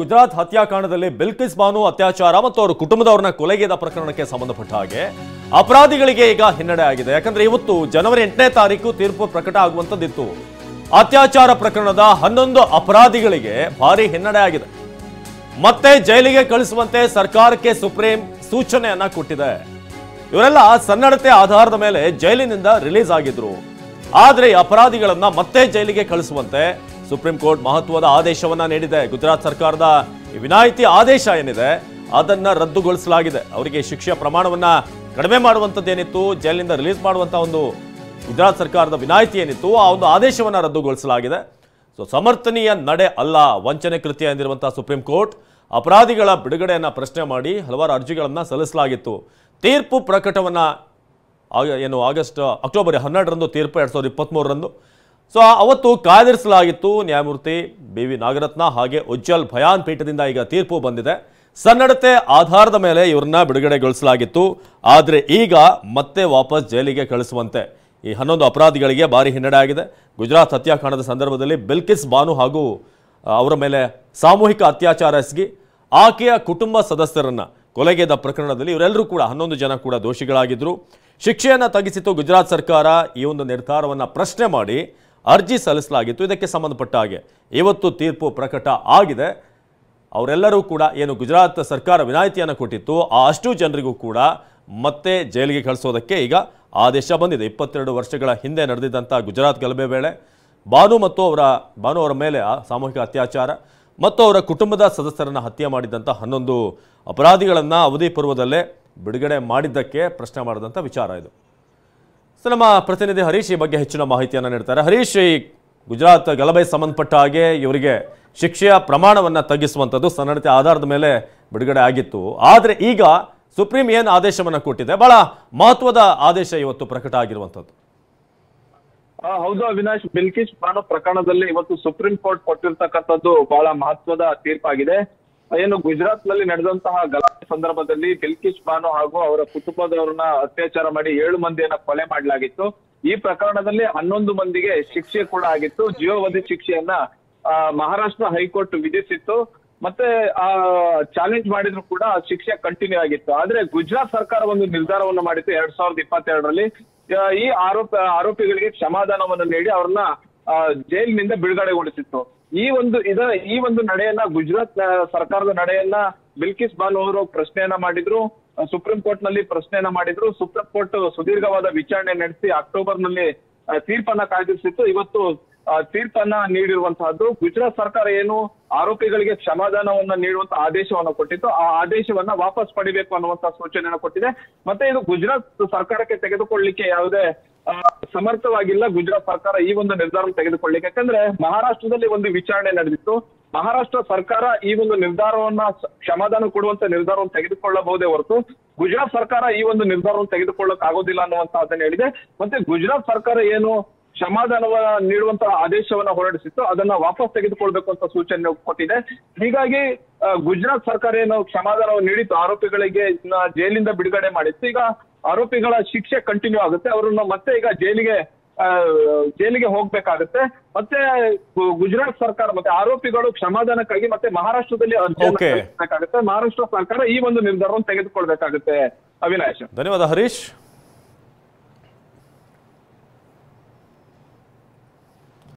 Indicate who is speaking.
Speaker 1: ಗುಜರಾತ್ ಹತ್ಯಾಕಾಂಡದಲ್ಲಿ ಬಿಲ್ಕಿಸ್ ಬಾನು ಅತ್ಯಾಚಾರ ಮತ್ತು ಅವರ ಕುಟುಂಬದವರನ್ನ ಕೊಲೆಗೈದ ಪ್ರಕರಣಕ್ಕೆ ಸಂಬಂಧಪಟ್ಟ ಹಾಗೆ ಅಪರಾಧಿಗಳಿಗೆ ಈಗ ಹಿನ್ನಡೆ ಆಗಿದೆ. ಯಾಕಂದ್ರೆ ಇವತ್ತು ಜನವರಿ 8ನೇ ತಾರೀಕು ತೀರ್ಪು ಪ್ರಕಟ ಆಗುವಂತದ್ದಿತ್ತು. ಅತ್ಯಾಚಾರ ಪ್ರಕರಣದ 11 ಅಪರಾಧಿಗಳಿಗೆ ಭಾರಿ ಹಿನ್ನಡೆ ಆಗಿದೆ. ಮತ್ತೆ ಜೈಲಿಗೆ ಕಳಿಸುವಂತೆ ಸರ್ಕಾರಕ್ಕೆ ಸುಪ್ರೀಂ ಸೂಚನೆಯನ್ನ ಕೊಟ್ಟಿದೆ. ಇವರೆಲ್ಲ ಸನ್ನಡತೆ ಆಧಾರದ ಮೇಲೆ ಜೈಲಿನಿಂದ ರಿಲೀಸ್ ಆಗಿದ್ರು. ಆದ್ರೆ ಅಪರಾಧಿಗಳನ್ನ ಮತ್ತೆ ಜೈಲಿಗೆ ಕಳಿಸುವಂತೆ ಸುಪ್ರೀಂ ಕೋರ್ಟ್ ಮಹತ್ವದ ಆದೇಶವನ್ನ ನೀಡಿದೆ. ಗುಜರಾತ್ ಸರ್ಕಾರದ ವಿನಾಯಿತಿ ಆದೇಶ ಏನಿದೆ ಅದನ್ನ ರದ್ದುಗೊಳಿಸಲಾಗಿದೆ. ಅವರಿಗೆ ಶಿಕ್ಷೆಯ ಪ್ರಮಾಣವನ್ನ ಕಡಿಮೆ ಮಾಡುವಂತದ್ದೇನಿತ್ತು, ಜೈಲಿನಿಂದ ರಿಲೀಸ್ ಮಾಡುವಂತ ಒಂದು ಗುಜರಾತ್ ಸರ್ಕಾರದ ವಿನಾಯಿತಿ ಏನಿತ್ತು ಆ ಒಂದು ಆದೇಶವನ್ನ ರದ್ದುಗೊಳಿಸಲಾಗಿದೆ. ಸೊ ಸಮರ್ಥನೀಯ ನಡೆ ಅಲ್ಲ ವಂಚನೆ ಕೃತ್ಯ ಎಂದಿರುವಂತಹ ಸುಪ್ರೀಂ ಕೋರ್ಟ್ ಅಪರಾಧಿಗಳ ಬಿಡುಗಡೆಯನ್ನ ಪ್ರಶ್ನೆ ಮಾಡಿ ಹಲವಾರು ಅರ್ಜಿಗಳನ್ನ ಸಲ್ಲಿಸಲಾಗಿತ್ತು. ತೀರ್ಪು ಪ್ರಕಟವನ್ನ ಅಕ್ಟೋಬರ್ 12ರಂದು ತೀರ್ಪು 2023ರಂದು ಸೊ ಅವತ್ತು ಕಾದಿರಿಸಲಾಗಿತ್ತು. ನ್ಯಾಯಮೂರ್ತಿ BV ನಾಗರತ್ನ ಹಾಗೆ ಉಜ್ಜಲ್ ಭಯಾನ್ ಪೀಠದಿಂದ ಈಗ ತೀರ್ಪು ಬಂದಿದೆ. ಸನ್ನಡತೆ ಆಧಾರದ ಮೇಲೆ ಇವರನ್ನ ಬಿಡುಗಡೆಗೊಳಿಸಲಾಗಿತ್ತು. ಆದರೆ ಈಗ ಮತ್ತೆ ವಾಪಸ್ ಜೈಲಿಗೆ ಕಳಿಸುವಂತೆ ಈ 11 ಅಪರಾಧಿಗಳಿಗೆ ಭಾರಿ ಹಿನ್ನಡೆ ಆಗಿದೆ. ಗುಜರಾತ್ ಹತ್ಯಾಕಾಂಡದ ಸಂದರ್ಭದಲ್ಲಿ ಬಿಲ್ಕಿಸ್ ಬಾನು ಹಾಗೂ ಅವರ ಮೇಲೆ ಸಾಮೂಹಿಕ ಅತ್ಯಾಚಾರ ಎಸಗಿ ಆಕೆಯ ಕುಟುಂಬ ಸದಸ್ಯರನ್ನ ಕೊಲೆಗೈದ ಪ್ರಕರಣದಲ್ಲಿ ಇವರೆಲ್ಲರೂ ಕೂಡ 11 ಜನ ಕೂಡ ದೋಷಿಗಳಾಗಿದ್ದರು. ಶಿಕ್ಷೆಯನ್ನು ತಗ್ಗಿಸಿತು ಗುಜರಾತ್ ಸರ್ಕಾರ. ಈ ಒಂದು ನಿರ್ಧಾರವನ್ನು ಪ್ರಶ್ನೆ ಮಾಡಿ ಅರ್ಜಿ ಸಲ್ಲಿಸಲಾಗಿತ್ತು. ಇದಕ್ಕೆ ಸಂಬಂಧಪಟ್ಟ ಹಾಗೆ ಇವತ್ತು ತೀರ್ಪು ಪ್ರಕಟ ಆಗಿದೆ. ಅವರೆಲ್ಲರೂ ಕೂಡ ಏನು ಗುಜರಾತ್ ಸರ್ಕಾರ ವಿನಾಯಿತಿಯನ್ನು ಕೊಟ್ಟಿತ್ತು ಆ ಅಷ್ಟು ಜನರಿಗೂ ಕೂಡ ಮತ್ತೆ ಜೈಲಿಗೆ ಕಳಿಸೋದಕ್ಕೆ ಈಗ ಆದೇಶ ಬಂದಿದೆ. 22 ವರ್ಷಗಳ ಹಿಂದೆ ನಡೆದಿದ್ದಂಥ ಗುಜರಾತ್ ಗಲಭೆ ವೇಳೆ ಬಾನು ಅವರ ಮೇಲೆ ಸಾಮೂಹಿಕ ಅತ್ಯಾಚಾರ ಮತ್ತು ಅವರ ಕುಟುಂಬದ ಸದಸ್ಯರನ್ನು ಹತ್ಯೆ ಮಾಡಿದಂಥ 11 ಅಪರಾಧಿಗಳನ್ನು ಅವಧಿ ಪೂರ್ವದಲ್ಲೇ ಬಿಡುಗಡೆ ಮಾಡಿದ್ದಕ್ಕೆ ಪ್ರಶ್ನೆ ಮಾಡಿದಂಥ ವಿಚಾರ ಇದು. ಸೊ ನಮ್ಮ ಪ್ರತಿನಿಧಿ ಹರೀಶ್ ಈ ಬಗ್ಗೆ ಹೆಚ್ಚಿನ ಮಾಹಿತಿಯನ್ನು ನೀಡ್ತಾರೆ. ಹರೀಶ್, ಈ ಗುಜರಾತ್ ಗಲಭೆ ಸಂಬಂಧಪಟ್ಟ ಹಾಗೆ ಇವರಿಗೆ ಶಿಕ್ಷೆಯ ಪ್ರಮಾಣವನ್ನು ತಗ್ಗಿಸುವಂಥದ್ದು ಸನ್ನಡತೆ ಆಧಾರದ ಮೇಲೆ ಬಿಡುಗಡೆ ಆಗಿತ್ತು. ಆದರೆ ಈಗ ಸುಪ್ರೀಂ ಏನು ಆದೇಶವನ್ನು ಕೊಟ್ಟಿದೆ, ಬಹಳ ಮಹತ್ವದ ಆದೇಶ ಇವತ್ತು ಪ್ರಕಟ ಆಗಿರುವಂಥದ್ದು.
Speaker 2: ಹೌದು ಅವಿನಾಶ್, ಬಿಲ್ಕಿಸ್ ಬಾನು ಪ್ರಕರಣದಲ್ಲಿ ಇವತ್ತು ಸುಪ್ರೀಂ ಕೋರ್ಟ್ ಕೊಟ್ಟಿರ್ತಕ್ಕಂಥದ್ದು ಬಹಳ ಮಹತ್ವದ ತೀರ್ಪಾಗಿದೆ. ಏನು ಗುಜರಾತ್ ನಲ್ಲಿ ನಡೆದಂತಹ ಗಲಭೆ ಸಂದರ್ಭದಲ್ಲಿ ಬಿಲ್ಕಿಸ್ ಬಾನು ಹಾಗೂ ಅವರ ಕುಟುಂಬದವರನ್ನ ಅತ್ಯಾಚಾರ ಮಾಡಿ 7 ಮಂದಿಯನ್ನ ಕೊಲೆ ಮಾಡಲಾಗಿತ್ತು. ಈ ಪ್ರಕರಣದಲ್ಲಿ 11 ಮಂದಿಗೆ ಶಿಕ್ಷೆ ಕೂಡ ಆಗಿತ್ತು. ಜೀವಾವಧಿ ಶಿಕ್ಷೆಯನ್ನ ಮಹಾರಾಷ್ಟ್ರ ಹೈಕೋರ್ಟ್ ವಿಧಿಸಿತ್ತು. ಮತ್ತೆ ಚಾಲೆಂಜ್ ಮಾಡಿದ್ರು ಕೂಡ ಶಿಕ್ಷೆ ಕಂಟಿನ್ಯೂ ಆಗಿತ್ತು. ಆದ್ರೆ ಗುಜರಾತ್ ಸರ್ಕಾರ ಒಂದು ನಿರ್ಧಾರವನ್ನು ಮಾಡಿತ್ತು 2022ರಲ್ಲಿ. ಈ ಆರೋಪಿಗಳಿಗೆ ಕ್ಷಮಾದಾನವನ್ನು ನೀಡಿ ಅವ್ರನ್ನ ಜೈಲಿನಿಂದ ಬಿಡುಗಡೆಗೊಳಿಸಿತ್ತು. ಈ ಒಂದು ನಡೆಯನ್ನ ಗುಜರಾತ್ ಸರ್ಕಾರದ ನಡೆಯನ್ನ ಬಿಲ್ಕಿಸ್ ಬಾನು ಅವರು ಪ್ರಶ್ನೆಯನ್ನ ಮಾಡಿದ್ರು. ಸುಪ್ರೀಂ ಕೋರ್ಟ್ ನಲ್ಲಿ ಪ್ರಶ್ನೆಯನ್ನ ಮಾಡಿದ್ರು. ಸುಪ್ರೀಂ ಕೋರ್ಟ್ ಸುದೀರ್ಘವಾದ ವಿಚಾರಣೆ ನಡೆಸಿ ಅಕ್ಟೋಬರ್ನಲ್ಲಿ ತೀರ್ಪನ್ನ ಕಾಯ್ದಿರಿಸಿತ್ತು. ಇವತ್ತು ತೀರ್ಪನ್ನ ನೀಡಿರುವಂತಹದ್ದು. ಗುಜರಾತ್ ಸರ್ಕಾರ ಏನು ಆರೋಪಿಗಳಿಗೆ ಕ್ಷಮಾದಾನವನ್ನ ನೀಡುವಂತ ಆದೇಶವನ್ನ ಕೊಟ್ಟಿತ್ತು ಆ ಆದೇಶವನ್ನ ವಾಪಸ್ ಪಡಿಬೇಕು ಅನ್ನುವಂತ ಸೂಚನೆಯನ್ನ ಕೊಟ್ಟಿದೆ. ಮತ್ತೆ ಇದು ಗುಜರಾತ್ ಸರ್ಕಾರಕ್ಕೆ ತೆಗೆದುಕೊಳ್ಳಲಿಕ್ಕೆ ಯಾವುದೇ ಸಮರ್ಥವಾಗಿಲ್ಲ ಗುಜರಾತ್ ಸರ್ಕಾರ ಈ ಒಂದು ನಿರ್ಧಾರ ತೆಗೆದುಕೊಳ್ಳಿಕ್ಕೆ. ಯಾಕಂದ್ರೆ ಮಹಾರಾಷ್ಟ್ರದಲ್ಲಿ ಒಂದು ವಿಚಾರಣೆ ನಡೆದಿತ್ತು. ಮಹಾರಾಷ್ಟ್ರ ಸರ್ಕಾರ ಈ ಒಂದು ನಿರ್ಧಾರವನ್ನ ಕ್ಷಮಾದಾನ ಕೊಡುವಂತ ನಿರ್ಧಾರವನ್ನು ತೆಗೆದುಕೊಳ್ಳಬಹುದೇ ಹೊರತು ಗುಜರಾತ್ ಸರ್ಕಾರ ಈ ಒಂದು ನಿರ್ಧಾರವನ್ನು ತೆಗೆದುಕೊಳ್ಳಕ್ ಆಗೋದಿಲ್ಲ ಅನ್ನುವಂತಹದ್ದನ್ನ ಹೇಳಿದೆ. ಮತ್ತೆ ಗುಜರಾತ್ ಸರ್ಕಾರ ಏನು ಕ್ಷಮಾದಾನವನ್ನ ನೀಡುವಂತಹ ಆದೇಶವನ್ನ ಹೊರಡಿಸಿತ್ತು ಅದನ್ನ ವಾಪಸ್ ತೆಗೆದುಕೊಳ್ಬೇಕು ಅಂತ ಸೂಚನೆ ಕೊಟ್ಟಿದೆ. ಹೀಗಾಗಿ ಗುಜರಾತ್ ಸರ್ಕಾರ ಏನು ಕ್ಷಮಾದಾನವನ್ನು ನೀಡಿತ್ತು ಆರೋಪಿಗಳಿಗೆ ಜೈಲಿಂದ ಬಿಡುಗಡೆ ಮಾಡಿತ್ತು. ಈಗ ಆರೋಪಿಗಳ ಶಿಕ್ಷೆ ಕಂಟಿನ್ಯೂ ಆಗುತ್ತೆ. ಅವರನ್ನ ಮತ್ತೆ ಈಗ ಜೈಲಿಗೆ ಹೋಗ್ಬೇಕಾಗುತ್ತೆ. ಮತ್ತೆ ಗುಜರಾತ್ ಸರ್ಕಾರ ಮತ್ತೆ ಆರೋಪಿಗಳು ಕ್ಷಮಾದಾನಕ್ಕಾಗಿ ಮತ್ತೆ ಮಹಾರಾಷ್ಟ್ರದಲ್ಲಿ ಅರ್ಜಿಯನ್ನು ಸಲ್ಲಿಸಬೇಕಾಗುತ್ತೆ. ಮಹಾರಾಷ್ಟ್ರ ಸರ್ಕಾರ ಈ ಒಂದು ನಿರ್ಧಾರವನ್ನು ತೆಗೆದುಕೊಳ್ಬೇಕಾಗುತ್ತೆ. ಅವಿನಾಶ್,
Speaker 1: ಧನ್ಯವಾದ ಹರೀಶ್.